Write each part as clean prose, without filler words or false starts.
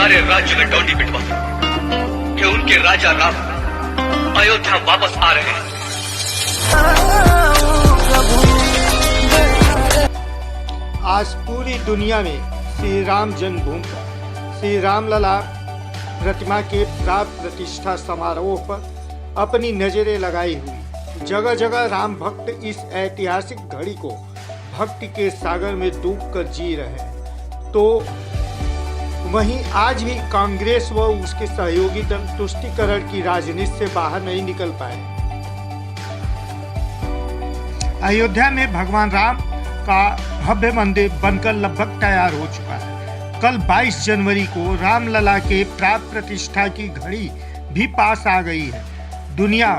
सारे राज्य में डोंडी पिटवा दो कि उनके राजा राम अयोध्या वापस आ रहे हैं। आज पूरी दुनिया में श्री राम जन्मभूमि पर श्री रामलला प्रतिमा के प्राण प्रतिष्ठा समारोह पर अपनी नजरें लगाई हुई। जगह जगह राम भक्त इस ऐतिहासिक घड़ी को भक्ति के सागर में डूबकर जी रहे हैं, तो वहीं आज भी कांग्रेस व उसके सहयोगी दल तुष्टीकरण की राजनीति से बाहर नहीं निकल पाए। अयोध्या में भगवान राम का भव्य मंदिर बनकर लगभग तैयार हो चुका है। कल 22 जनवरी को रामलला के प्राण प्रतिष्ठा की घड़ी भी पास आ गई है। दुनिया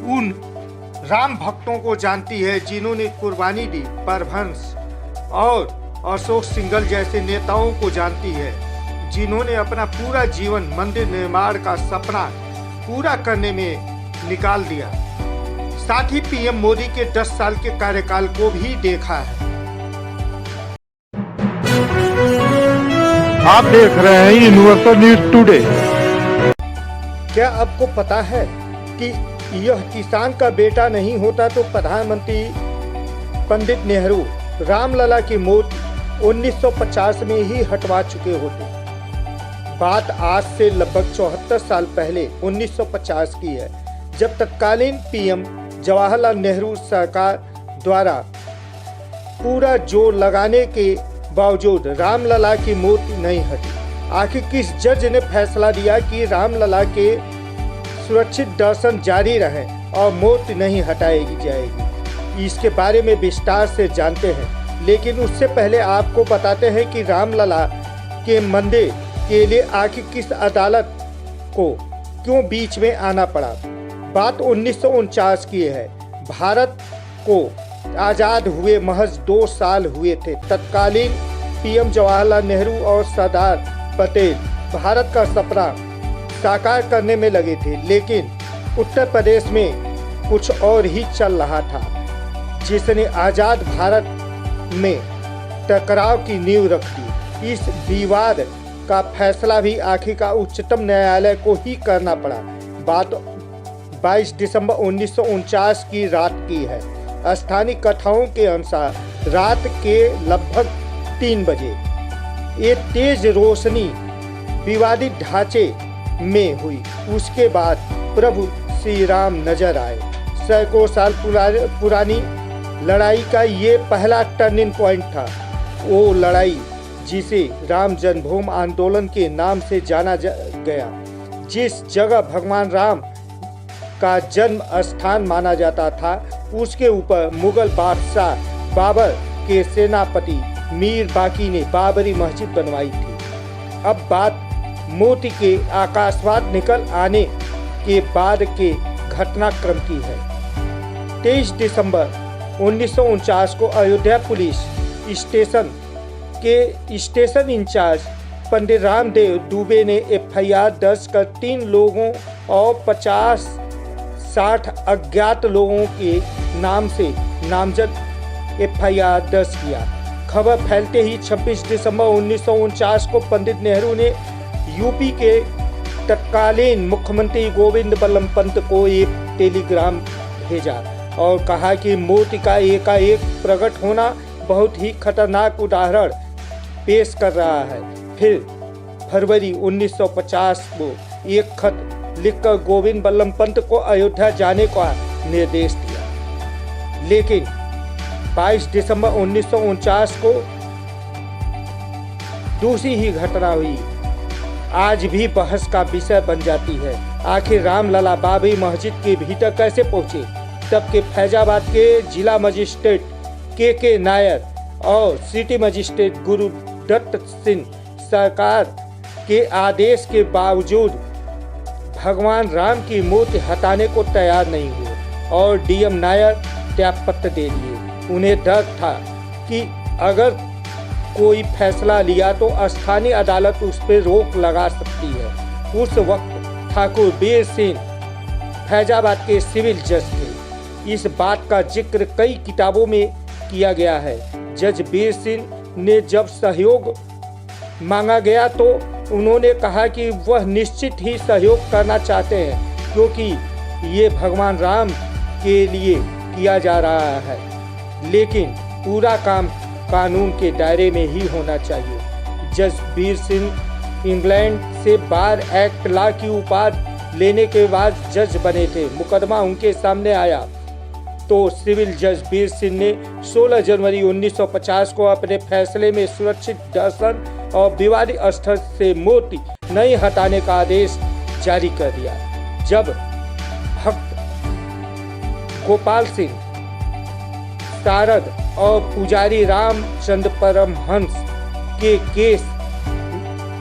उन राम भक्तों को जानती है जिन्होंने कुर्बानी दी। परमहंस और अशोक सिंघल जैसे नेताओं को जानती है जिन्होंने अपना पूरा जीवन मंदिर निर्माण का सपना पूरा करने में निकाल दिया। साथ ही पीएम मोदी के 10 साल के कार्यकाल को भी देखा है। आप देख रहे हैं यूनिवर्सल न्यूज टुडे। क्या आपको पता है कि यह किसान का बेटा नहीं होता तो प्रधानमंत्री पंडित नेहरू रामलला की मूर्ति 1950 में ही हटवा चुके होते। बात आज से लगभग 74 साल पहले 1950 की है, जब तत्कालीन पीएम जवाहरलाल नेहरू सरकार द्वारा पूरा जोर लगाने के बावजूद रामलला की मूर्ति नहीं हटी। आखिर किस जज ने फैसला दिया कि रामलला के सुरक्षित दर्शन जारी रहे और मूर्ति नहीं हटाई जाएगी? इसके बारे में विस्तार से जानते हैं, लेकिन उससे पहले आपको बताते हैं कि रामलला के मंदिर के लिए आखिर किस अदालत को क्यों बीच में आना पड़ा। बात 1949 की है। भारत को आज़ाद हुए महज 2 साल हुए थे। तत्कालीन पीएम जवाहरलाल नेहरू और सरदार पटेल भारत का सपना साकार करने में लगे थे, लेकिन उत्तर प्रदेश में कुछ और ही चल रहा था, जिसने आज़ाद भारत में टकराव की नींव रख दी। इस विवाद का फैसला भी आखिरकार उच्चतम न्यायालय को ही करना पड़ा। बात 22 दिसंबर 1949 की रात की है। स्थानीय कथाओं के अनुसार रात के लगभग 3 बजे एक तेज रोशनी विवादित ढांचे में हुई। उसके बाद प्रभु श्री राम नजर आए। सैकड़ों साल पुरानी लड़ाई का ये पहला टर्निंग पॉइंट था। वो लड़ाई जिसे राम जन्मभूमि आंदोलन के नाम से जाना गया, जिस जगह भगवान राम का जन्म स्थान माना जाता था, उसके ऊपर मुगल बादशाह बाबर के सेनापति मीर बाकी ने बाबरी मस्जिद बनवाई थी। अब बात मूर्ति के आकाशवाद निकल आने के बाद के घटनाक्रम की है। 23 दिसंबर 1949 को अयोध्या पुलिस स्टेशन के स्टेशन इंचार्ज पंडित रामदेव दुबे ने एफआईआर दर्ज कर 3 लोगों और 50-60 अज्ञात लोगों के नाम से नामजद एफआईआर दर्ज किया। खबर फैलते ही 26 दिसंबर 1949 को पंडित नेहरू ने यूपी के तत्कालीन मुख्यमंत्री गोविंद बल्लभ पंत को एक टेलीग्राम भेजा और कहा कि मूर्ति का एकाएक प्रकट होना बहुत ही खतरनाक उदाहरण पेश कर रहा है। फिर फरवरी 1950 को एक खत लिखकर गोविंद बल्लभ पंत को अयोध्या जाने का निर्देश दिया। लेकिन 22 दिसंबर 1949 को दूसरी ही घटना हुई, आज भी बहस का विषय बन जाती है। आखिर रामलला बाबरी मस्जिद के भीतर कैसे पहुंचे? तब के फैजाबाद के जिला मजिस्ट्रेट के नायर और सिटी मजिस्ट्रेट गुरुदत्त सिंह सरकार के आदेश के बावजूद भगवान राम की मूर्ति हटाने को तैयार नहीं हुए और डीएम नायर त्यागपत्र दे दिए। उन्हें डर था कि अगर कोई फैसला लिया तो स्थानीय अदालत उस पर रोक लगा सकती है। उस वक्त ठाकुर बीर सिंह फैजाबाद के सिविल जज थे। इस बात का जिक्र कई किताबों में किया गया है। जज बीर सिंह ने जब सहयोग मांगा गया तो उन्होंने कहा कि वह निश्चित ही सहयोग करना चाहते हैं, क्योंकि ये भगवान राम के लिए किया जा रहा है, लेकिन पूरा काम कानून के दायरे में ही होना चाहिए। जसबीर सिंह इंग्लैंड से बार एक्ट लॉ की उपाधि लेने के बाद जज बने थे। मुकदमा उनके सामने आया तो सिविल जज बीर सिंह ने 16 जनवरी 1950 को अपने फैसले में सुरक्षित दर्शन और विवादित स्थल से मूर्ति नहीं हटाने का आदेश जारी कर दिया। जब भक्त गोपाल सिंह शारद और पुजारी रामचंद्र परमहंस के केस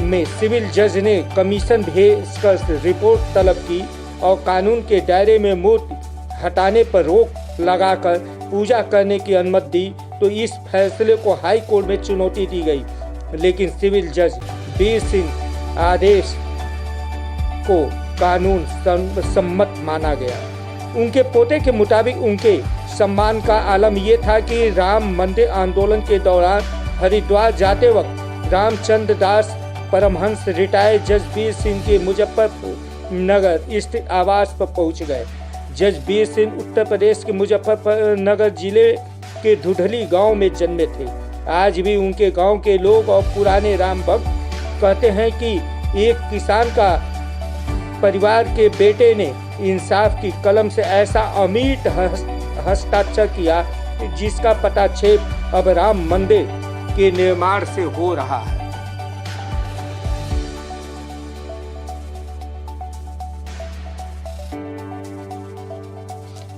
में सिविल जज ने कमीशन भेजकर रिपोर्ट तलब की और कानून के दायरे में मूर्ति हटाने पर रोक लगाकर पूजा करने की अनुमति दी, तो इस फैसले को हाई कोर्ट में चुनौती दी गई, लेकिन सिविल जज बीर सिंह आदेश को कानून सम्मत माना गया। उनके पोते के मुताबिक उनके सम्मान का आलम यह था कि राम मंदिर आंदोलन के दौरान हरिद्वार जाते वक्त रामचंद्र दास परमहंस रिटायर्ड जज बीर सिंह के मुजफ्फरपुर नगर स्थित आवास पर पहुंच गए। जज बीर सिंह उत्तर प्रदेश के मुजफ्फरनगर जिले के धुधली गांव में जन्मे थे। आज भी उनके गांव के लोग और पुराने राम भक्त कहते हैं कि एक किसान का परिवार के बेटे ने इंसाफ की कलम से ऐसा अमिट हस्ताक्षर किया जिसका पटाक्षेप अब राम मंदिर के निर्माण से हो रहा है।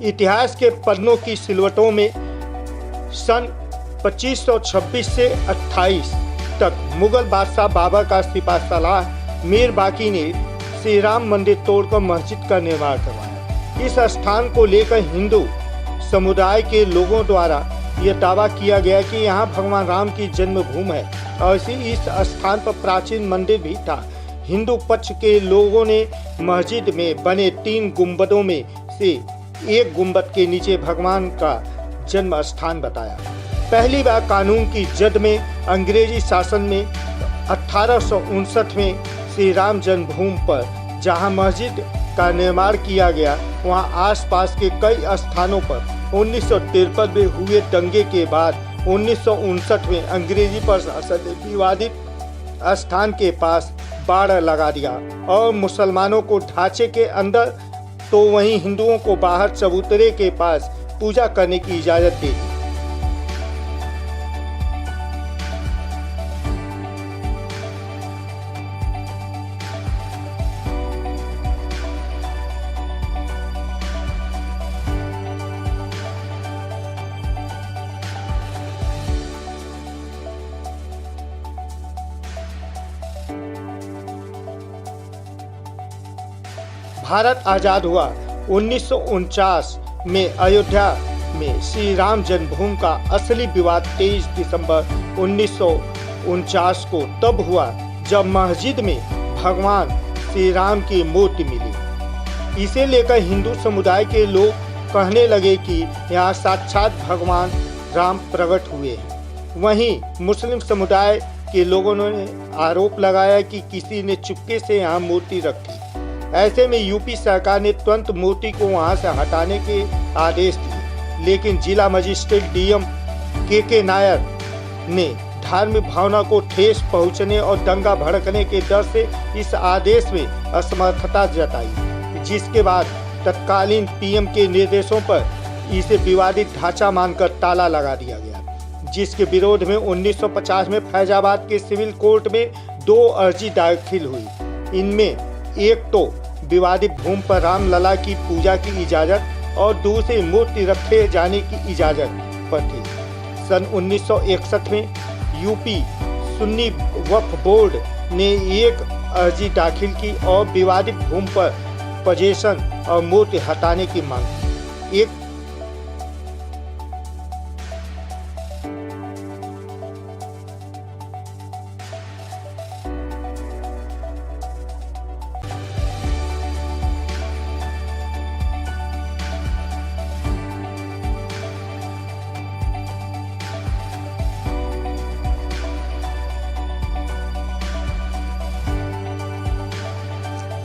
इतिहास के पन्नों की सिलवटों में सन 2526 से 28 तक मुगल बादशाह बाबर का सिपाह सलाह मीर बाकी ने श्री राम मंदिर तोड़कर मस्जिद का निर्माण करवाया। इस स्थान को लेकर हिंदू समुदाय के लोगों द्वारा यह दावा किया गया कि यहाँ भगवान राम की जन्मभूमि है और इस स्थान पर प्राचीन मंदिर भी था। हिंदू पक्ष के लोगों ने मस्जिद में बने 3 गुंबदों में से एक गुंबद के नीचे भगवान का जन्म स्थान बताया। पहली बार कानून की जद में अंग्रेजी शासन में 1859 में श्री राम जन्मभूमि पर जहां मस्जिद का निर्माण किया गया, वहां आसपास के कई स्थानों पर 1953 में हुए दंगे के बाद 1959 में अंग्रेजी प्रशासन ने विवादित स्थान के पास बाड़ लगा दिया और मुसलमानों को ढांचे के अंदर तो वहीं हिंदुओं को बाहर चबूतरे के पास पूजा करने की इजाजत दे दी। भारत आजाद हुआ 1949 में अयोध्या में श्री राम जन्मभूमि का असली विवाद 23 दिसंबर 1949 को तब हुआ जब मस्जिद में भगवान श्री राम की मूर्ति मिली। इसे लेकर हिंदू समुदाय के लोग कहने लगे कि यहाँ साक्षात भगवान राम प्रकट हुए हैं। वहीं मुस्लिम समुदाय के लोगों ने आरोप लगाया कि किसी ने चुपके से यहाँ मूर्ति रखी। ऐसे में यूपी सरकार ने तुरंत मूर्ति को वहां से हटाने के आदेश दिए, लेकिन जिला मजिस्ट्रेट डीएम के नायर ने धार्मिक भावना को ठेस पहुंचने और दंगा भड़कने के डर से इस आदेश में असमर्थता जताई, जिसके बाद तत्कालीन पीएम के निर्देशों पर इसे विवादित ढांचा मानकर ताला लगा दिया गया, जिसके विरोध में 1950 में फैजाबाद के सिविल कोर्ट में 2 अर्जी दाखिल हुई। इनमें एक तो विवादित भूमि पर रामलला की पूजा की इजाज़त और दूसरी मूर्ति रखे जाने की इजाज़त पर थी। सन 1961 में यूपी सुन्नी वक्फ बोर्ड ने एक अर्जी दाखिल की और विवादित भूमि पर पोजीशन और मूर्ति हटाने की मांग की। एक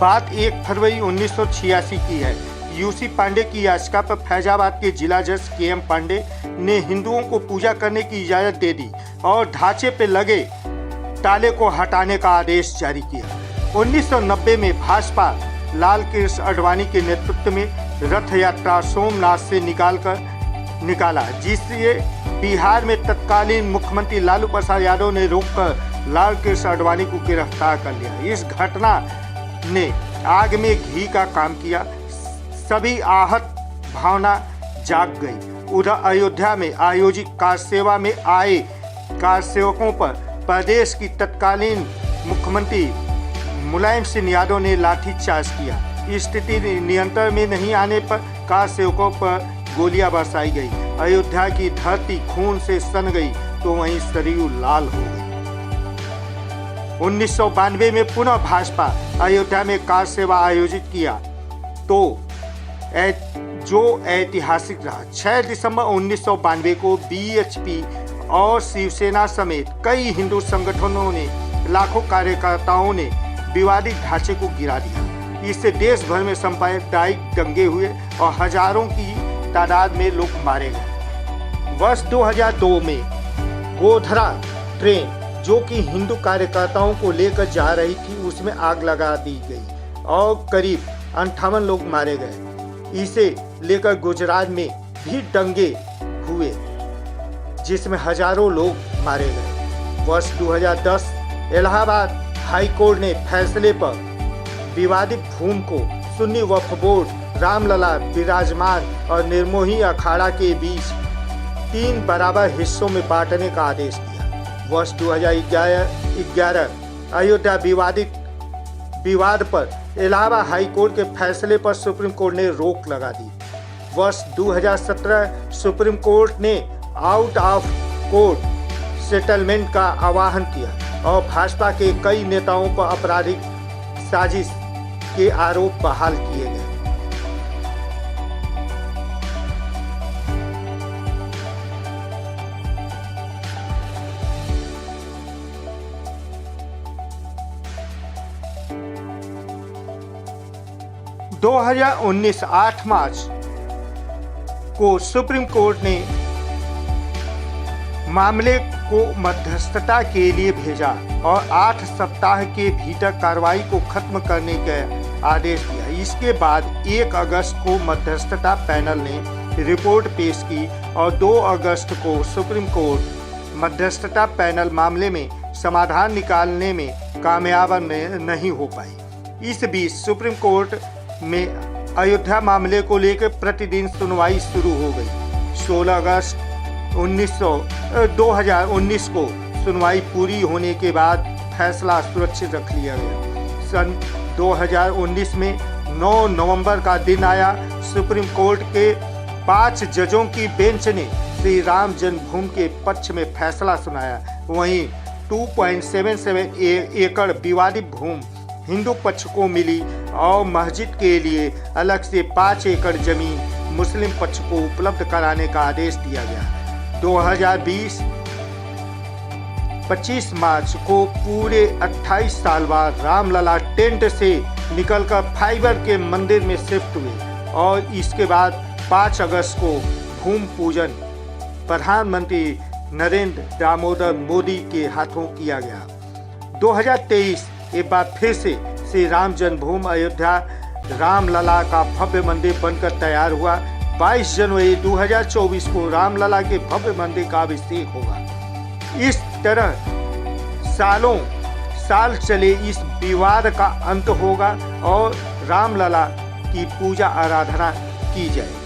बात 1 फरवरी 1986 की है। यूसी पांडे की याचिका पर फैजाबाद के जिला जज KM पांडे ने हिंदुओं को पूजा करने की इजाज़त दे दी और ढांचे पर लगे ताले को हटाने का आदेश जारी किया। 1990 में भाजपा लाल कृष्ण आडवाणी के नेतृत्व में रथ यात्रा सोमनाथ से निकाला, जिससे बिहार में तत्कालीन मुख्यमंत्री लालू प्रसाद यादव ने रोककर लाल कृष्ण आडवाणी को गिरफ्तार कर लिया। इस घटना ने आग में घी का काम किया। सभी आहत भावना जाग गई। उधर अयोध्या में आयोजित कार सेवा में आए कार सेवकों पर प्रदेश की तत्कालीन मुख्यमंत्री मुलायम सिंह यादव ने लाठीचार्ज किया। स्थिति नियंत्रण में नहीं आने पर कार सेवकों पर गोलियां बरसाई गई। अयोध्या की धरती खून से सन गई तो वहीं सरयू लाल हो गई। 1992 में पुनः भाजपा अयोध्या में कार सेवा आयोजित किया तो जो ऐतिहासिक रहा। 6 दिसंबर 1992 को BHP और शिवसेना समेत कई हिंदू संगठनों ने लाखों कार्यकर्ताओं ने विवादित ढांचे को गिरा दिया। इससे देश भर में सांप्रदायिक दंगे हुए और हजारों की तादाद में लोग मारे गए। वर्ष 2002 में गोधरा ट्रेन जो कि हिंदू कार्यकर्ताओं को लेकर जा रही थी, उसमें आग लगा दी गई और करीब 58 लोग मारे गए। इसे लेकर गुजरात में भी दंगे हुए जिसमें हजारों लोग मारे गए। वर्ष 2010 इलाहाबाद हाई कोर्ट ने फैसले पर विवादित भूमि को सुन्नी वक्फ बोर्ड रामलला विराजमान और निर्मोही अखाड़ा के बीच 3 बराबर हिस्सों में बांटने का आदेश दिया। वर्ष 2011 अयोध्या विवाद पर इलाहाबाद हाई कोर्ट के फैसले पर सुप्रीम कोर्ट ने रोक लगा दी। वर्ष 2017 सुप्रीम कोर्ट ने आउट ऑफ कोर्ट सेटलमेंट का आह्वान किया और भाजपा के कई नेताओं पर आपराधिक साजिश के आरोप बहाल किए गए। दो 2019 8 मार्च को सुप्रीम कोर्ट ने मामले को मध्यस्थता के लिए भेजा और 8 सप्ताह के भीतर कार्रवाई को खत्म करने का आदेश दिया। इसके बाद 1 अगस्त को मध्यस्थता पैनल ने रिपोर्ट पेश की और 2 अगस्त को सुप्रीम कोर्ट मध्यस्थता पैनल मामले में समाधान निकालने में कामयाब नहीं हो पाई। इस बीच सुप्रीम कोर्ट में अयोध्या मामले को लेकर प्रतिदिन सुनवाई शुरू हो गई। 16 अगस्त 2019 को सुनवाई पूरी होने के बाद फैसला सुरक्षित रख लिया गया। सन 2019 में 9 नवंबर का दिन आया। सुप्रीम कोर्ट के 5 जजों की बेंच ने श्री राम जन्मभूमि के पक्ष में फैसला सुनाया। वहीं 2.77 एकड़ विवादित भूमि हिंदू पक्ष को मिली और मस्जिद के लिए अलग से 5 एकड़ जमीन मुस्लिम पक्ष को उपलब्ध कराने का आदेश दिया गया। 2020 25 मार्च को पूरे 28 साल बाद रामलला टेंट से निकलकर फाइबर के मंदिर में शिफ्ट हुए और इसके बाद 5 अगस्त को भूमि पूजन प्रधानमंत्री नरेंद्र दामोदर मोदी के हाथों किया गया। 2023 एक बार फिर से श्री राम जन्मभूमि अयोध्या रामलला का भव्य मंदिर बनकर तैयार हुआ। 22 जनवरी 2024 को रामलला के भव्य मंदिर का अभिषेक होगा। इस तरह साल चले इस विवाद का अंत होगा और रामलला की पूजा आराधना की जाए।